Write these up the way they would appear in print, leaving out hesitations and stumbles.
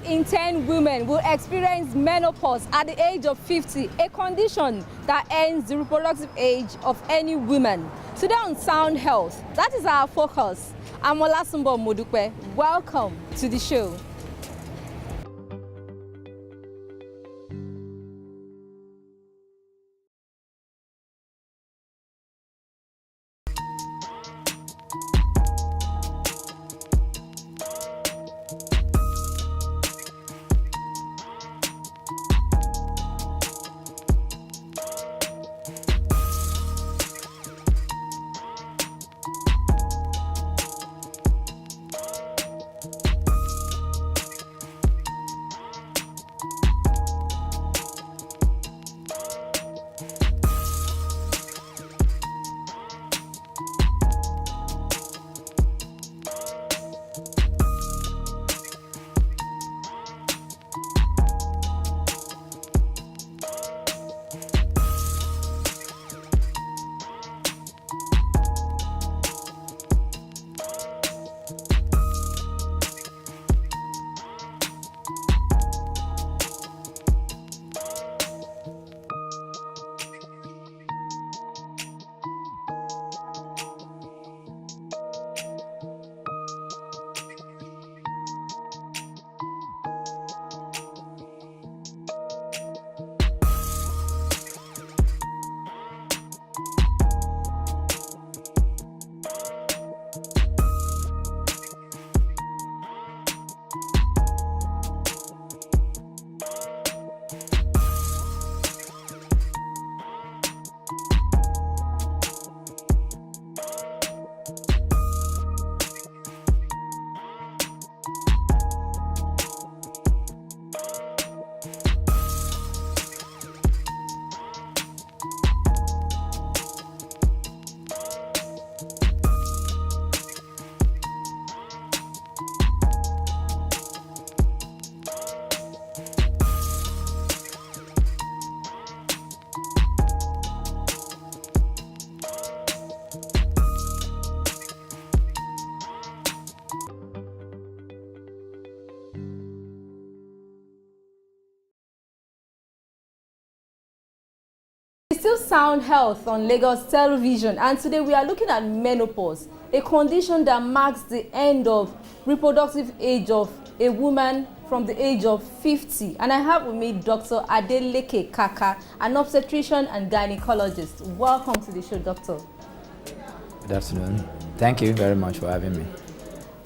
in 10 women will experience menopause at the age of 50, a condition that ends the reproductive age of any woman. Today on Sound Health, that is our focus. I'm Olasumbo Modupe. Welcome to the show. Still Sound Health on Lagos Television, and today we are looking at menopause, a condition that marks the end of reproductive age of a woman from the age of 50. And I have with me Dr. Adeleke Kaka, an obstetrician and gynecologist. Welcome to the show, doctor. Good afternoon. Thank you very much for having me.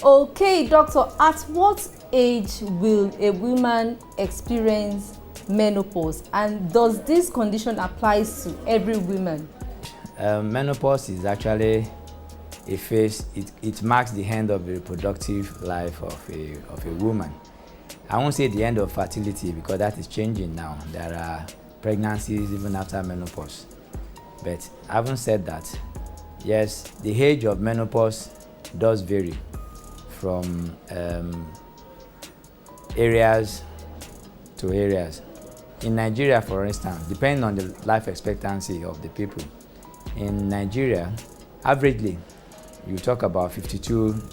Okay, doctor, at what age will a woman experience menopause, and does this condition apply to every woman? Menopause is actually a phase. It marks the end of the reproductive life of a woman. I won't say the end of fertility because that is changing now. There are pregnancies even after menopause. But having said that, yes, the age of menopause does vary from areas to areas. In Nigeria, for instance, depending on the life expectancy of the people, in Nigeria, averagely, you talk about 52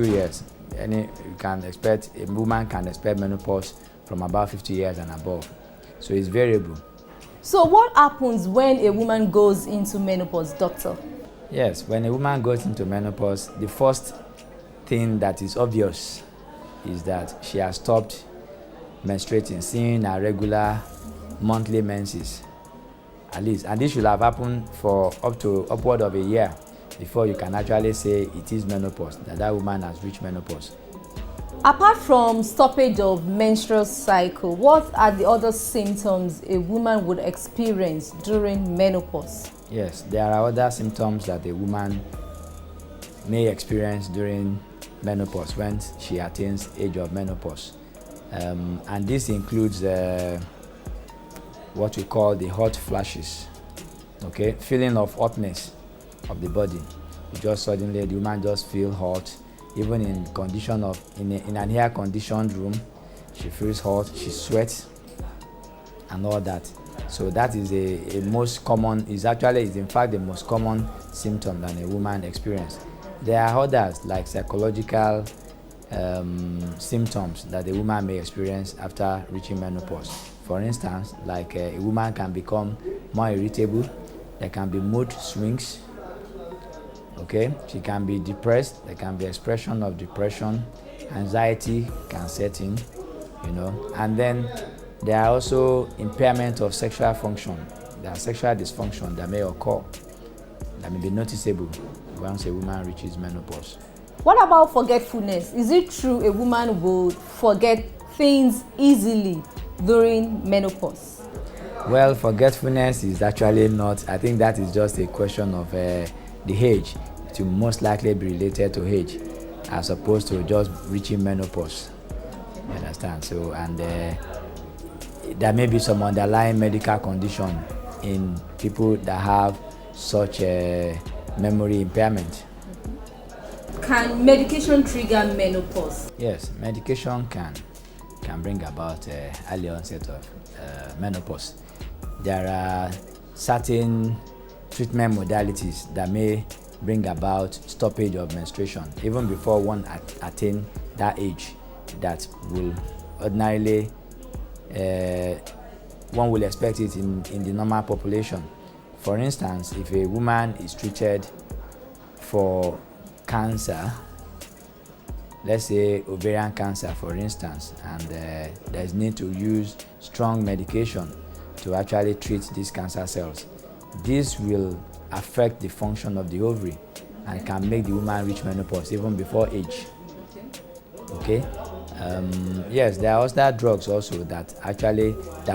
years. A woman can expect menopause from about 50 years and above. So it's variable. So what happens when a woman goes into menopause, doctor? Yes, when a woman goes into menopause, the first thing that is obvious is that she has stopped menstruating, seeing a regular monthly menses, at least. And this should have happened for upward of a year before you can actually say it is menopause, that woman has reached menopause. Apart from stoppage of menstrual cycle, what are the other symptoms a woman would experience during menopause? Yes, there are other symptoms that a woman may experience during menopause when she attains age of menopause. And this includes what we call the hot flashes, okay? Feeling of hotness of the body. You just suddenly, the woman just feel hot, even in an air conditioned room, she feels hot, she sweats and all that. So that is a most common, is in fact the most common symptom that a woman experiences. There are others like psychological symptoms that the woman may experience after reaching menopause. For instance, like a woman can become more irritable, there can be mood swings, okay? She can be depressed, there can be expression of depression, anxiety can set in, and then there are also impairment of sexual function. There are sexual dysfunction that may occur, that may be noticeable once a woman reaches menopause. What about forgetfulness? Is it true a woman would forget things easily during menopause? Well, forgetfulness is actually not, I think that is just a question of the age. It will most likely be related to age as opposed to just reaching menopause. You understand? So, and there may be some underlying medical condition in people that have such a memory impairment. Can medication trigger menopause? Yes, medication can bring about early onset of menopause. There are certain treatment modalities that may bring about stoppage of menstruation even before one attain that age that will ordinarily one will expect it in the normal population. For instance, if a woman is treated for cancer, let's say ovarian cancer for instance, and there's need to use strong medication to actually treat these cancer cells, this will affect the function of the ovary and can make the woman reach menopause even before age. Okay. Yes, there are other drugs also that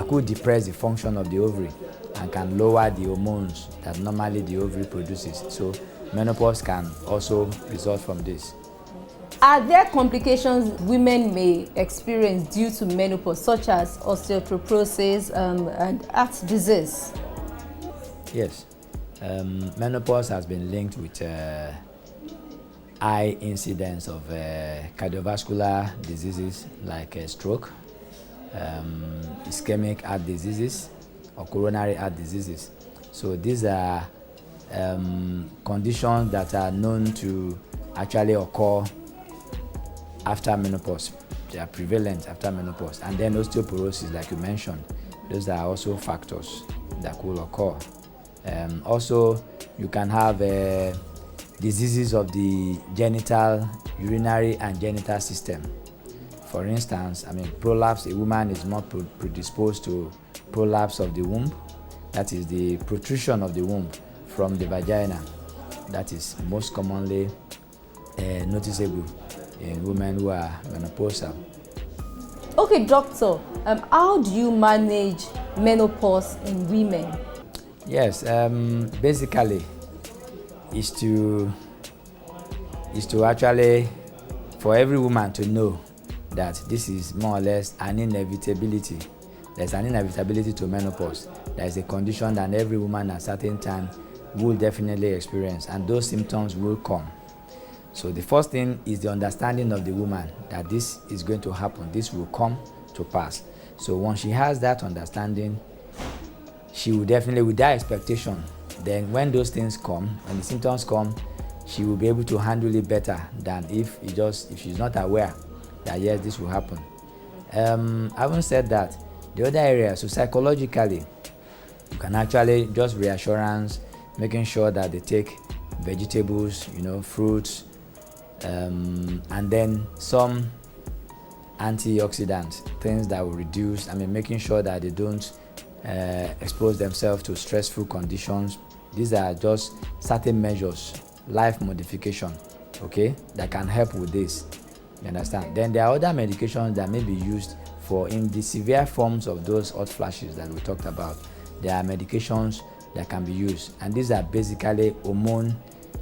could depress the function of the ovary and can lower the hormones that normally the ovary produces. So menopause can also result from this. Are there complications women may experience due to menopause, such as osteoporosis and heart disease? Yes, menopause has been linked with high incidence of cardiovascular diseases like stroke, ischemic heart diseases, or coronary heart diseases. So these are conditions that are known to actually occur after menopause. They are prevalent after menopause. And then osteoporosis, like you mentioned, those are also factors that could occur. Also, you can have diseases of the genital, urinary, and genital system. For instance, prolapse, a woman is more predisposed to prolapse of the womb. That is the protrusion of the womb from the vagina. That is most commonly noticeable in women who are menopausal. Okay, doctor, how do you manage menopause in women? Yes, basically is to actually, for every woman to know that this is more or less an inevitability. There's an inevitability to menopause. There is a condition that every woman at a certain time will definitely experience, and those symptoms will come. So the first thing is the understanding of the woman that this is going to happen, this will come to pass. So once she has that understanding, she will definitely, with that expectation, then when those things come, when the symptoms come, she will be able to handle it better than if she's not aware that yes, this will happen. Having said that, the other area, so psychologically, you can actually just reassurance, making sure that they take vegetables, fruits, and then some antioxidants, things that will reduce, making sure that they don't expose themselves to stressful conditions. These are just certain measures, life modification, okay, that can help with this. You understand? Then there are other medications that may be used for in the severe forms of those hot flashes that we talked about. There are medications that can be used, and these are basically hormone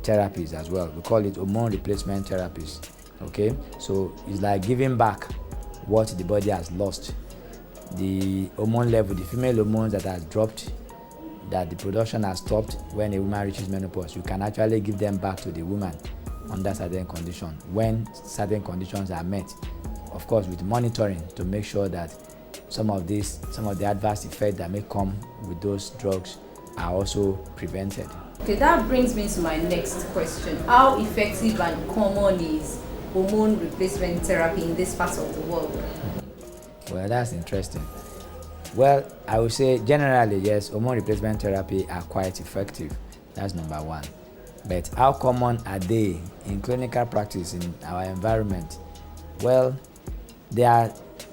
therapies as well. We call it hormone replacement therapies. Okay, so it's like giving back what the body has lost. The hormone level, the female hormones that has dropped, that the production has stopped when a woman reaches menopause, you can actually give them back to the woman under certain conditions when certain conditions are met. Of course, with monitoring to make sure that some of the adverse effects that may come with those drugs are also prevented. Okay, that brings me to my next question. How effective and common is hormone replacement therapy in this part of the world? Well, that's interesting. Well, I would say generally, yes, hormone replacement therapy are quite effective. That's number one. But how common are they in clinical practice in our environment? Well, they are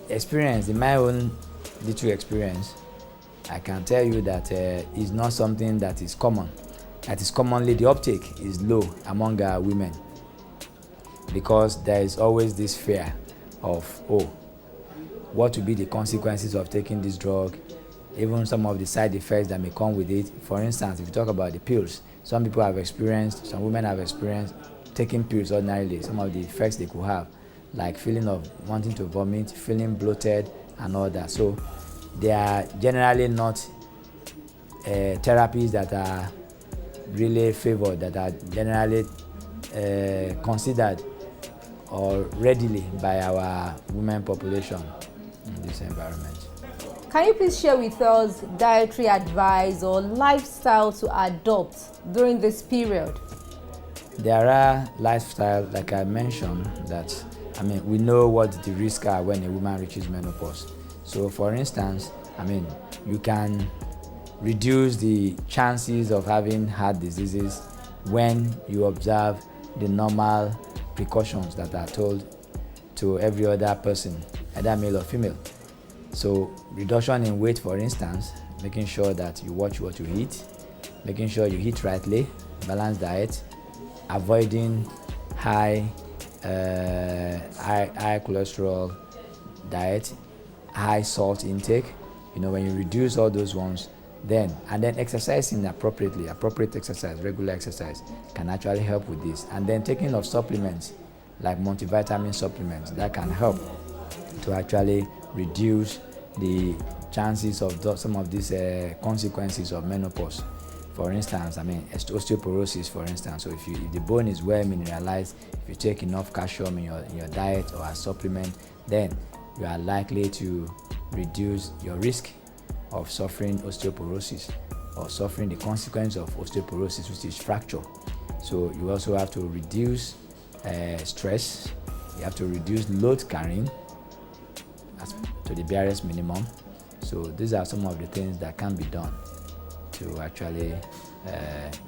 experienced. In my own little experience, I can tell you that it's not something that is common. That is commonly, the uptake is low among women, because there is always this fear of, what will be the consequences of taking this drug, even some of the side effects that may come with it. For instance, if you talk about the pills, some women have experienced taking pills ordinarily, some of the effects they could have, like feeling of wanting to vomit, feeling bloated, and all that. So they are generally not therapies that are really favored, that are generally considered or readily by our women population in this environment. Can you please share with us dietary advice or lifestyle to adopt during this period? There are lifestyle, like I mentioned, that we know what the risks are when a woman reaches menopause. So for instance, you can reduce the chances of having heart diseases when you observe the normal precautions that are told to every other person, either male or female. So reduction in weight, for instance, making sure that you watch what you eat, making sure you eat rightly, balanced diet, avoiding high cholesterol diet, high salt intake. When you reduce all those ones, then exercising appropriately, appropriate exercise, regular exercise can actually help with this. And then taking of supplements like multivitamin supplements that can help to actually reduce the chances of some of these consequences of menopause. For instance, osteoporosis, for instance. So if the bone is well mineralized, if you take enough calcium in your diet or a supplement, then you are likely to reduce your risk of suffering osteoporosis or suffering the consequence of osteoporosis, which is fracture. So you also have to reduce stress. You have to reduce load carrying to the barest minimum. So these are some of the things that can be done to actually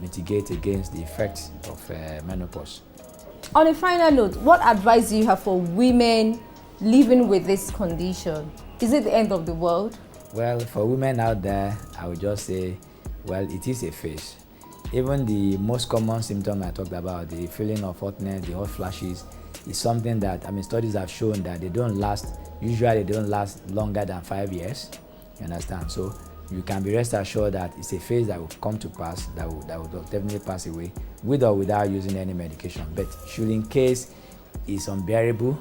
mitigate against the effects of menopause. On a final note, what advice do you have for women living with this condition? Is it the end of the world? Well, for women out there, I would just say, well, it is a phase. Even the most common symptom I talked about, the feeling of hotness, the hot flashes, is something that, studies have shown that they don't last longer than 5 years. You understand? So you can be rest assured that it's a phase that will come to pass, that will definitely pass away, with or without using any medication. But should in case it's unbearable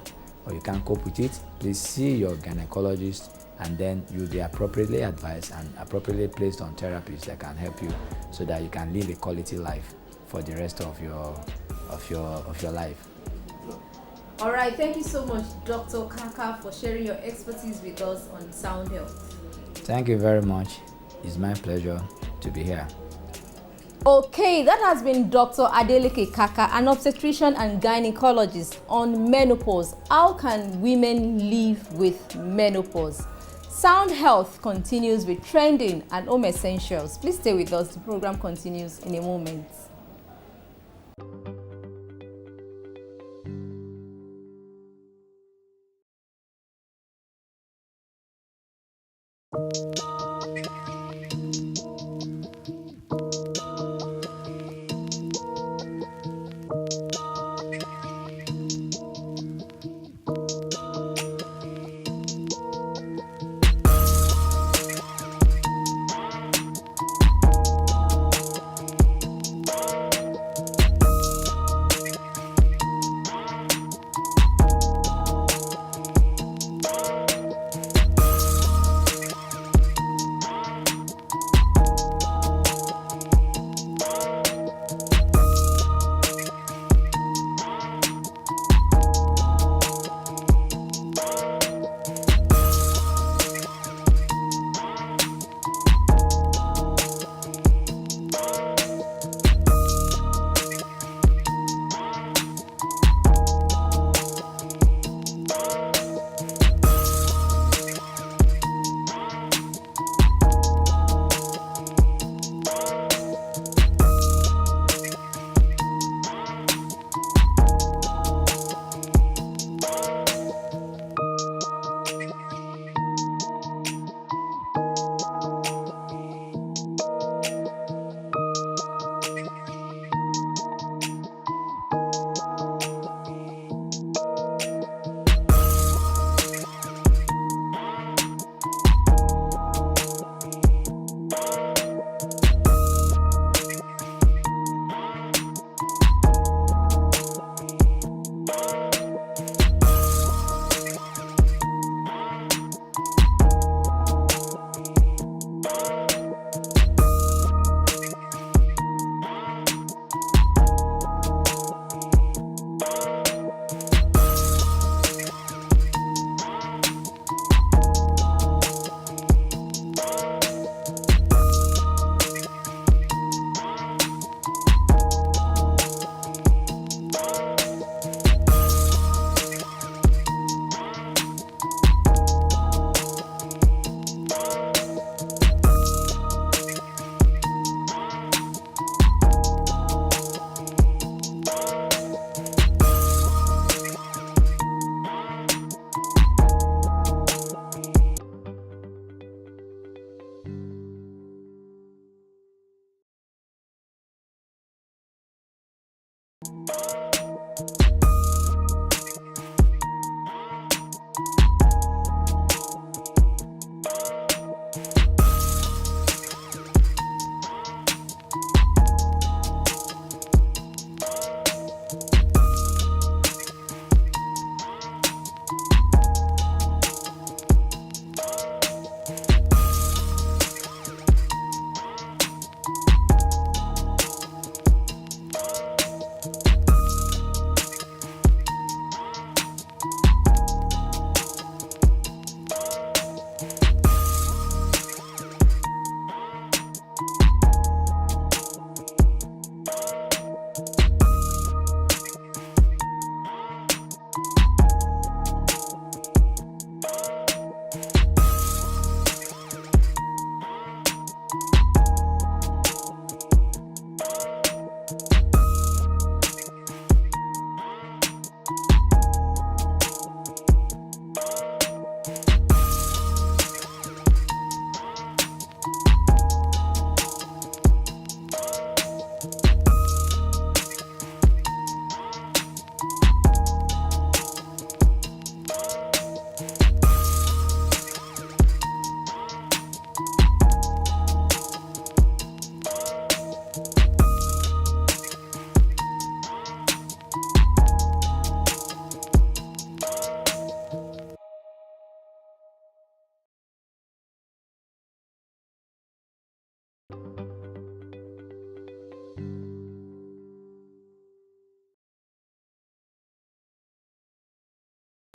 or you can't cope with it, please see your gynecologist, and then you'll be appropriately advised and appropriately placed on therapies that can help you so that you can live a quality life for the rest of your life. All right, thank you so much, Dr. Kaka, for sharing your expertise with us on Sound Health. Thank you very much. It's my pleasure to be here. Okay, that has been Dr. Adeleke Kaka, an obstetrician and gynecologist, on menopause. How can women live with menopause? Sound Health continues with trending and home essentials. Please stay with us. The program continues in a moment.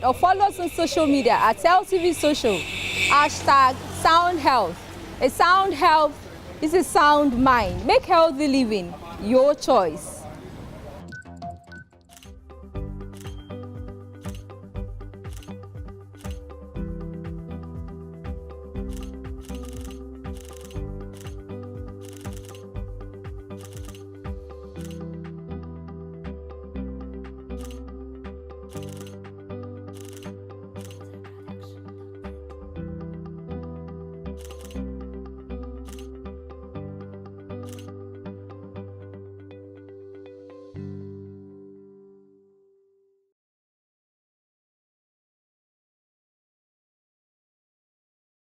Or follow us on social media at LTV Social, #Sound Health. A sound health is a sound mind. Make healthy living your choice.